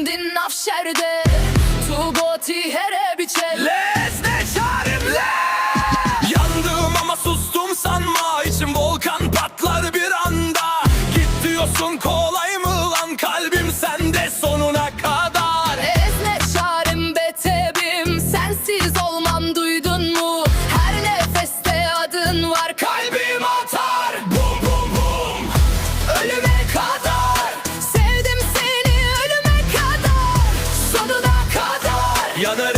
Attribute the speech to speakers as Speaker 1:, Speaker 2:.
Speaker 1: din nafşerde Tu goti here biçe
Speaker 2: Lezne çarimle. Yandım ama sustum sanma, içim volkan patlar bir anda. Git diyorsun kolay mı lan, kalbim sende sonuna kadar.
Speaker 1: Ezne çarim betebim sensiz olmam duydun mu? Her nefeste adın var
Speaker 2: Kalbim atar bum bum bum ölüme kadar.
Speaker 1: Sevdim seni ölüme kadar Sonuna kadar
Speaker 2: Yanarım